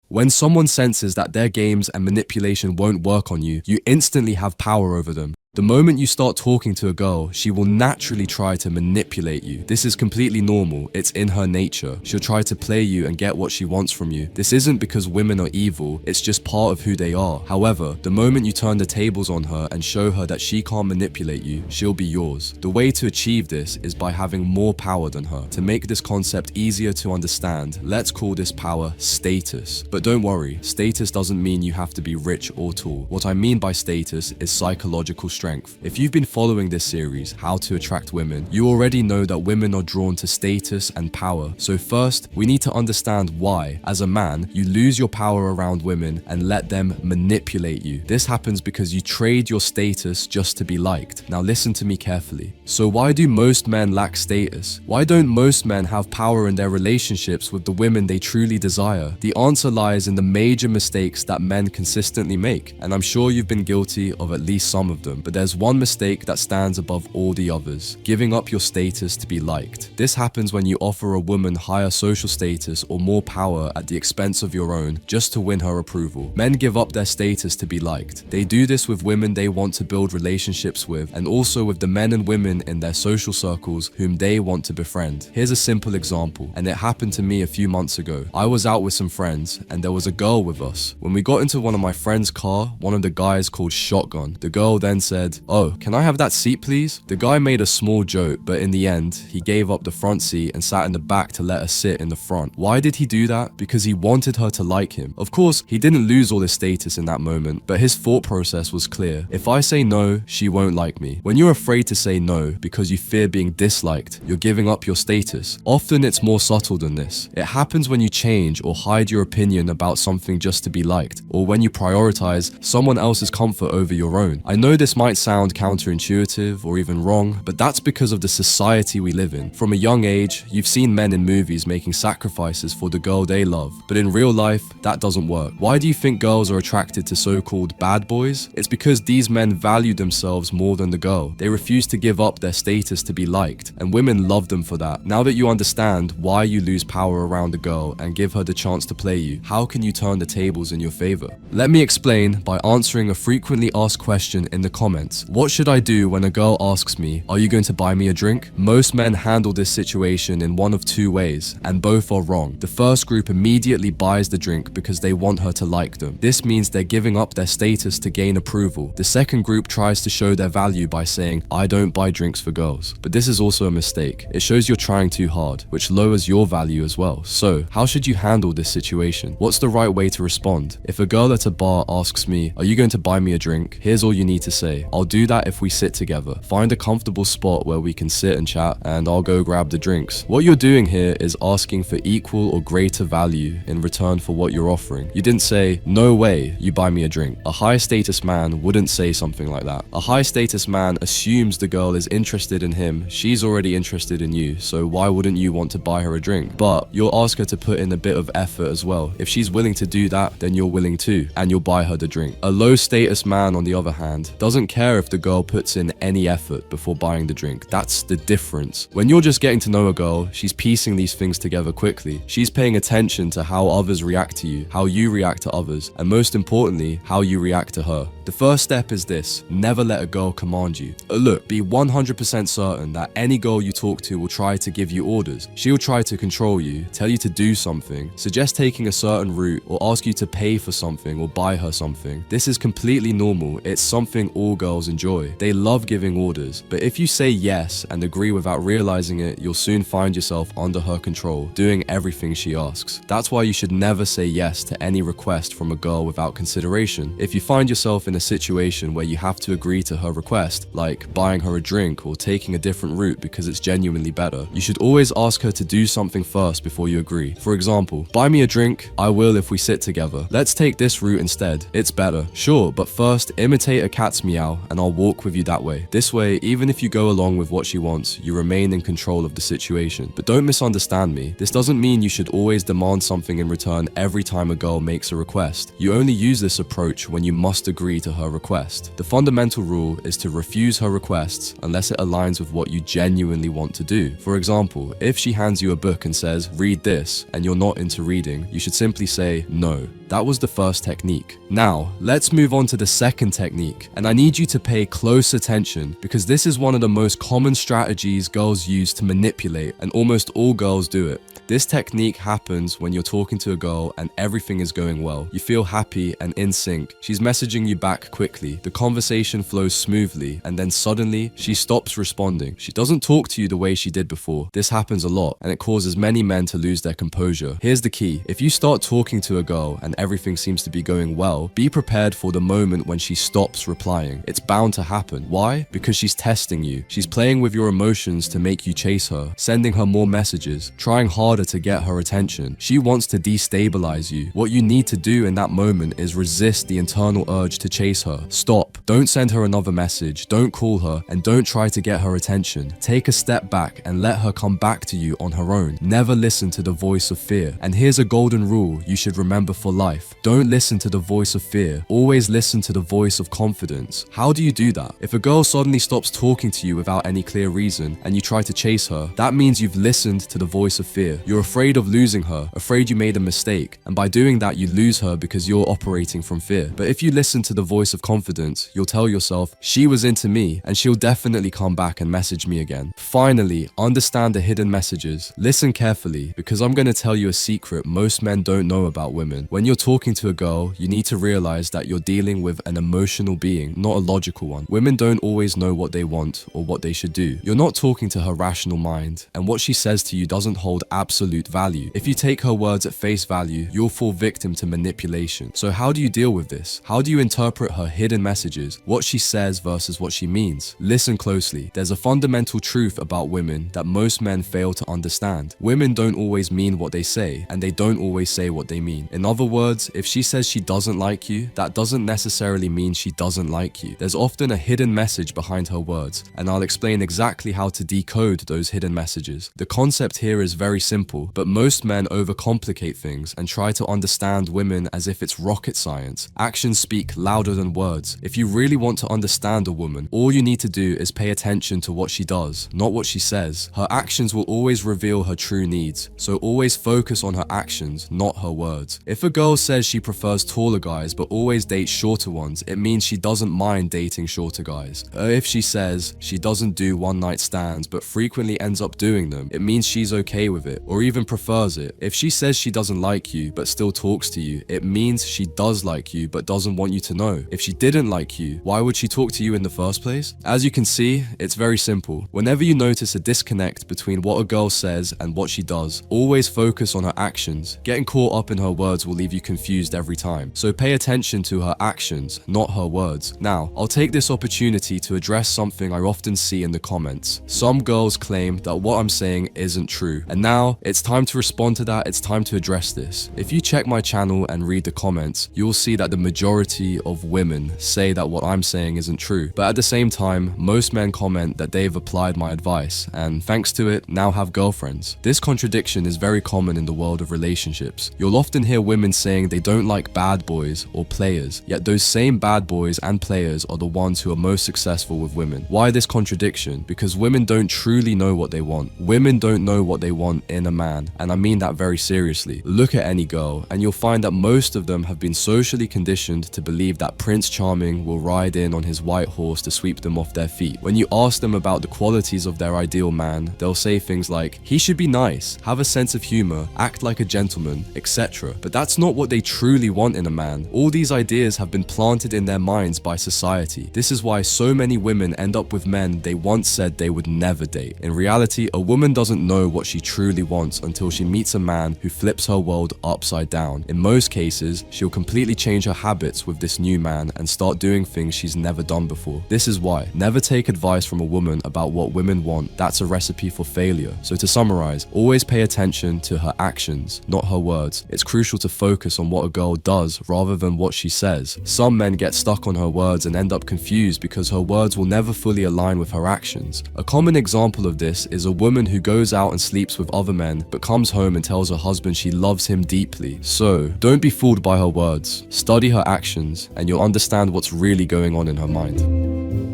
When someone senses that their games and manipulation won't work on you, you instantly have power over them. The moment you start talking to a girl, she will naturally try to manipulate you. This is completely normal. It's in her nature. She'll try to play you and get what she wants from you. This isn't because women are evil, it's just part of who they are. However, the moment you turn the tables on her and show her that she can't manipulate you, she'll be yours. The way to achieve this is by having more power than her. To make this concept easier to understand, let's call this power status. But don't worry, status doesn't mean you have to be rich or tall. What I mean by status is psychological strength. If you've been following this series, How to Attract Women, you already know that women are drawn to status and power. So first, we need to understand why, as a man, you lose your power around women and let them manipulate you. This happens because you trade your status just to be liked. Now listen to me carefully. So why do most men lack status? Why don't most men have power in their relationships with the women they truly desire? The answer lies in the major mistakes that men consistently make, and I'm sure you've been guilty of at least some of them. But there's one mistake that stands above all the others: giving up your status to be liked. This happens when you offer a woman higher social status or more power at the expense of your own just to win her approval. Men give up their status to be liked. They do this with women they want to build relationships with, and also with the men and women in their social circles whom they want to befriend. Here's a simple example, and it happened to me a few months ago. I was out with some friends, and there was a girl with us. When we got into one of my friend's car, one of the guys called shotgun. The girl then said, "Oh, can I have that seat please?" The guy made a small joke, but in the end, he gave up the front seat and sat in the back to let her sit in the front. Why did he do that? Because he wanted her to like him. Of course, he didn't lose all his status in that moment, but his thought process was clear. If I say no, she won't like me. When you're afraid to say no because you fear being disliked, you're giving up your status. Often it's more subtle than this. It happens when you change or hide your opinion about something just to be liked, or when you prioritize someone else's comfort over your own. I know this might sound counterintuitive or even wrong, but that's because of the society we live in. From a young age, you've seen men in movies making sacrifices for the girl they love, but in real life, that doesn't work. Why do you think girls are attracted to so-called bad boys? It's because these men value themselves more than the girl. They refuse to give up their status to be liked, and women love them for that. Now that you understand why you lose power around a girl and give her the chance to play you, how can you turn the tables in your favor? Let me explain by answering a frequently asked question in the comments. What should I do when a girl asks me, "Are you going to buy me a drink?" Most men handle this situation in one of two ways, and both are wrong. The first group immediately buys the drink because they want her to like them. This means they're giving up their status to gain approval. The second group tries to show their value by saying, "I don't buy drinks for girls." But this is also a mistake. It shows you're trying too hard, which lowers your value as well. So, how should you handle this situation? What's the right way to respond? If a girl at a bar asks me, "Are you going to buy me a drink?" Here's all you need to say. "I'll do that if we sit together. Find a comfortable spot where we can sit and chat, and I'll go grab the drinks." What you're doing here is asking for equal or greater value in return for what you're offering. You didn't say, "No way, you buy me a drink." A high status man wouldn't say something like that. A high status man assumes the girl is interested in him. She's already interested in you, so why wouldn't you want to buy her a drink? But you'll ask her to put in a bit of effort as well. If she's willing to do that, then you're willing too, and you'll buy her the drink. A low status man, on the other hand, doesn't care if the girl puts in any effort before buying the drink. That's the difference. When you're just getting to know a girl, she's piecing these things together quickly. She's paying attention to how others react to you, how you react to others, and most importantly, how you react to her. The first step is this: never let a girl command you. Look, be 100% certain that any girl you talk to will try to give you orders. She'll try to control you, tell you to do something, suggest taking a certain route, or ask you to pay for something or buy her something. This is completely normal. It's something all girls enjoy. They love giving orders, but if you say yes and agree without realizing it, you'll soon find yourself under her control, doing everything she asks. That's why you should never say yes to any request from a girl without consideration. If you find yourself in a situation where you have to agree to her request, like buying her a drink or taking a different route because it's genuinely better, you should always ask her to do something first before you agree. For example, "Buy me a drink." "I will if we sit together." "Let's take this route instead. It's better." "Sure, but first imitate a cat's meow and I'll walk with you that way." This way, even if you go along with what she wants, you remain in control of the situation. But don't misunderstand me. This doesn't mean you should always demand something in return every time a girl makes a request. You only use this approach when you must agree to to her request. The fundamental rule is to refuse her requests unless it aligns with what you genuinely want to do. For example, if she hands you a book and says, "Read this," and you're not into reading, you should simply say no. That was the first technique. Now, let's move on to the second technique, and I need you to pay close attention because this is one of the most common strategies girls use to manipulate, and almost all girls do it. This technique happens when you're talking to a girl and everything is going well. You feel happy and in sync. She's messaging you back quickly. The conversation flows smoothly, and then suddenly she stops responding. She doesn't talk to you the way she did before. This happens a lot, and it causes many men to lose their composure. Here's the key. If you start talking to a girl and everything seems to be going well, be prepared for the moment when she stops replying. It's bound to happen. Why? Because she's testing you. She's playing with your emotions to make you chase her, sending her more messages, trying harder to get her attention. She wants to destabilize you. What you need to do in that moment is resist the internal urge to chase her. Stop. Don't send her another message. Don't call her, and don't try to get her attention. Take a step back and let her come back to you on her own. Never listen to the voice of fear. And here's a golden rule you should remember for life. Don't listen to the voice of fear. Always listen to the voice of confidence. How do you do that? If a girl suddenly stops talking to you without any clear reason and you try to chase her, that means you've listened to the voice of fear. You're afraid of losing her, afraid you made a mistake, and by doing that you lose her because you're operating from fear. But if you listen to the voice of confidence, you'll tell yourself, she was into me and she'll definitely come back and message me again. Finally, understand the hidden messages. Listen carefully because I'm going to tell you a secret most men don't know about women. When you're talking to a girl, you need to realize that you're dealing with an emotional being, not a logical one. Women don't always know what they want or what they should do. You're not talking to her rational mind, and what she says to you doesn't hold absolute value. If you take her words at face value, you'll fall victim to manipulation. So how do you deal with this? How do you interpret her hidden messages? What she says versus what she means? Listen closely. There's a fundamental truth about women that most men fail to understand. Women don't always mean what they say, and they don't always say what they mean. In other words, if she says she doesn't like you, that doesn't necessarily mean she doesn't like you. There's often a hidden message behind her words, and I'll explain exactly how to decode those hidden messages. The concept here is very simple, but most men overcomplicate things and try to understand women as if it's rocket science. Actions speak louder than words. If you really want to understand a woman, all you need to do is pay attention to what she does, not what she says. Her actions will always reveal her true needs, so always focus on her actions, not her words. If a girl says she prefers taller guys but always dates shorter ones, it means she doesn't mind dating shorter guys. Or if she says she doesn't do one-night stands but frequently ends up doing them, it means she's okay with it, or even prefers it. If she says she doesn't like you but still talks to you, it means she does like you but doesn't want you to know. If she didn't like you, why would she talk to you in the first place? As you can see, it's very simple. Whenever you notice a disconnect between what a girl says and what she does, always focus on her actions. Getting caught up in her words will leave you confused every time. So pay attention to her actions, not her words. Now, I'll take this opportunity to address something I often see in the comments. Some girls claim that what I'm saying isn't true, and now it's time to respond to that. It's time to address this. If you check my channel and read the comments, you'll see that the majority of women say that what I'm saying isn't true, but at the same time, most men comment that they've applied my advice and thanks to it now have girlfriends. This contradiction is very common in the world of relationships. You'll often hear women saying they don't like bad boys or players, yet those same bad boys and players are the ones who are most successful with women. Why this contradiction? Because women don't truly know what they want. Women don't know what they want in a man, and I mean that very seriously. Look at any girl and you'll find that most of them have been socially conditioned to believe that Prince Charming will ride in on his white horse to sweep them off their feet. When you ask them about the qualities of their ideal man, they'll say things like, he should be nice, have a sense of humor, act like a gentleman, etc. But that's not what they truly want in a man. All these ideas have been planted in their minds by society. This is why so many women end up with men they once said they would never date. In reality, a woman doesn't know what she truly wants until she meets a man who flips her world upside down. In most cases, she'll completely change her habits with this new man and start doing things she's never done before. This is why never take advice from a woman about what women want. That's a recipe for failure. So to summarize, always pay attention to her actions, not her words. It's crucial to focus on what a girl does rather than what she says. Some men get stuck on her words and end up confused because her words will never fully align with her actions. A common example of this is a woman who goes out and sleeps with other men but comes home and tells her husband she loves him deeply. So don't be fooled by her words. Study her actions and you're you'll understand what's really going on in her mind.